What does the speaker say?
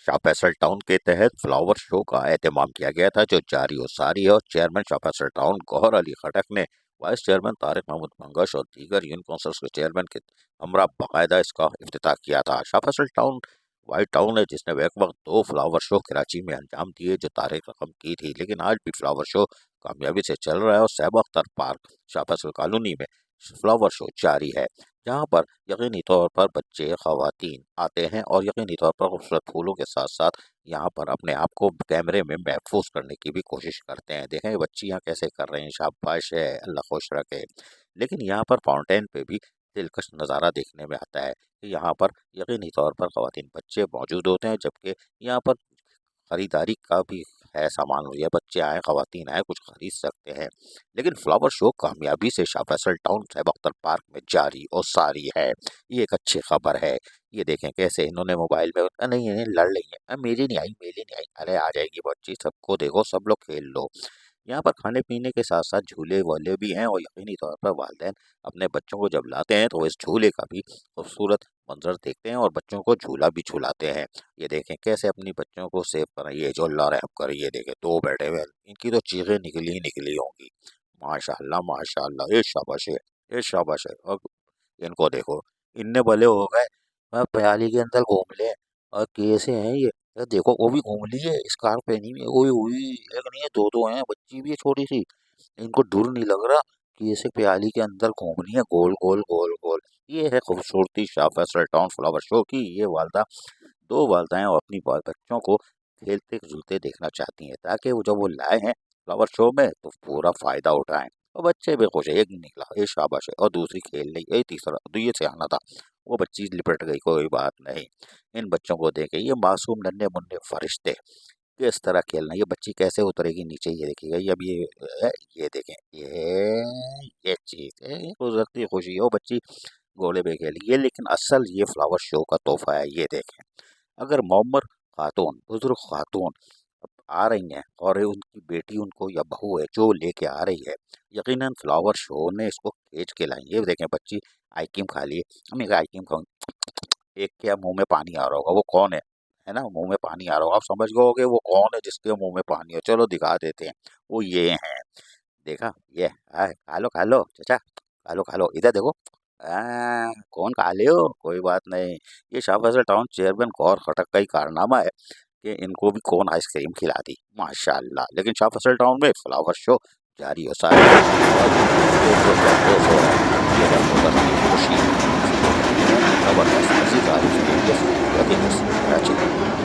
Shah Faisal town के तहत flower show का एहतमाम किया गया था, जो जारी और सारी है। और चेयरमैन शाह फैसल टाउन गौहर अली खटक ने वाइस चेयरमैन तारिक महमूद मंगश और दीगर यूनियन काउंसिल्स के चेयरमैन के हमरा बाकायदा इसका इफ्तिताह किया था। Shah Faisal town white town है जिसने एक वक्त 2 फ्लावर शो कराची में अंजाम दिए जो तारीख रकम की थी, लेकिन आज भी फ्लावर शो कामयाबी से चल रहा है और सैब अख्तर पार्क शाह फैसल कॉलोनी में फ्लावर शो जारी है, जहाँ पर यकीनी तौर पर बच्चे ख़वातीन आते हैं और यकीनी तौर पर खूबसूरत फूलों के साथ साथ यहाँ पर अपने आप को कैमरे में महफूज करने की भी कोशिश करते हैं। देखें बच्ची यहाँ कैसे कर रही हैं, शाबाश है, अल्लाह खुश रखे। लेकिन यहाँ पर फाउंटेन पे भी दिलकश नज़ारा देखने में आता है कि यहाँ पर यकीनी तौर पर ख़वातीन बच्चे मौजूद होते हैं, जबकि यहाँ पर ख़रीदारी का भी है सामान, या बच्चे आए ख़वातीन आए कुछ ख़रीद सकते हैं। लेकिन फ्लावर शो कामयाबी से शाह फैसल टाउन सैब अख्तर पार्क में जारी और सारी है, ये एक अच्छी खबर है। ये देखें कैसे इन्होंने मोबाइल में नहीं नहीं लड़ रही है, मेरी नहीं आई मेरी नहीं आई, अरे आ जाएगी बच्ची, सबको देखो सब लोग खेल लो। यहाँ पर खाने पीने के साथ साथ झूले वाले भी हैं और यकीनी तौर पर वालिदैन अपने बच्चों को जब लाते हैं तो इस झूले का भी खूबसूरत मंजर देखते हैं और बच्चों को झूला भी झूलाते हैं। ये देखें कैसे अपनी बच्चों को सेव कर रही है, जो अल्लाह रहम करे। ये देखें 2 बैठे हुए हैं, इनकी तो चीखें निकली ही निकली होंगी। माशाल्लाह माशाल्लाह, ये शाबाश है, ये शाबाश है। और इनको देखो, इनने भले हो गए मैं प्याली के अंदर घूम ले, और कैसे हैं ये देखो वो भी घूम ली है, स्कार्फ पहनी हुई है, ओए ओए, एक नहीं है दो हैं, बच्ची भी है छोटी सी। इनको डर नहीं लग रहा कि ऐसे प्याली के अंदर घूम रही है गोल गोल गोल गोल। ये है खूबसूरती Shah Faisal town flower show की। ये वालदा 2 वालदाएं और अपनी बच्चों को खेलते झूलते देखना चाहती हैं, ताकि वो जब वो लाए हैं फ्लावर शो में तो पूरा फायदा उठाएं। और बच्चे भी खुश है, एक निकला ये शाबाश है, और दूसरी खेल रही है, तीसरा तो ये से आना था, वो बच्ची लिपट गई, कोई बात नहीं। इन बच्चों को देखे ये मासूम नन्हे मुन्ने फरिश्ते किस तरह खेलना, ये बच्ची कैसे उतरेगी नीचे, ये देखिएगा। ये अब ये देखें, ये चीज है, ये गुजरती खुशी है, वो बच्ची घोड़े पे खेली। ये लेकिन असल ये फ्लावर शो का तोहफा है। ये देखें, अगर मोमर खातून बुजुर्ग खातून आ रही हैं और उनकी बेटी उनको या बहू है जो लेके आ रही है, यकीनन फ्लावर शो ने इसको खींच के लाई। ये देखें बच्ची आइसक्रीम खा ली, हम एक आइसक्रीम खाऊं, एक क्या मुंह में पानी आ रहा होगा, वो कौन है ना, मुंह में पानी आ रहा होगा, आप समझ गए होगे वो कौन है जिसके मुंह में पानी है। चलो दिखा देते हैं, वो ये हैं। देखा, ये खा लो चाचा, खा लो, इधर देखो। कौन खा ले हो, कोई बात नहीं। ये शाह फैसल टाउन चेयरमैन गौर खटक का ही कारनामा है कि इनको भी कौन आइसक्रीम खिला दी, माशाल्लाह। लेकिन शाह फैसल टाउन में फ्लावर शो जारी हो सारी और दो सौ ये बंदोबस्त की खुशी जबरदस्त मज़ेदार कराची।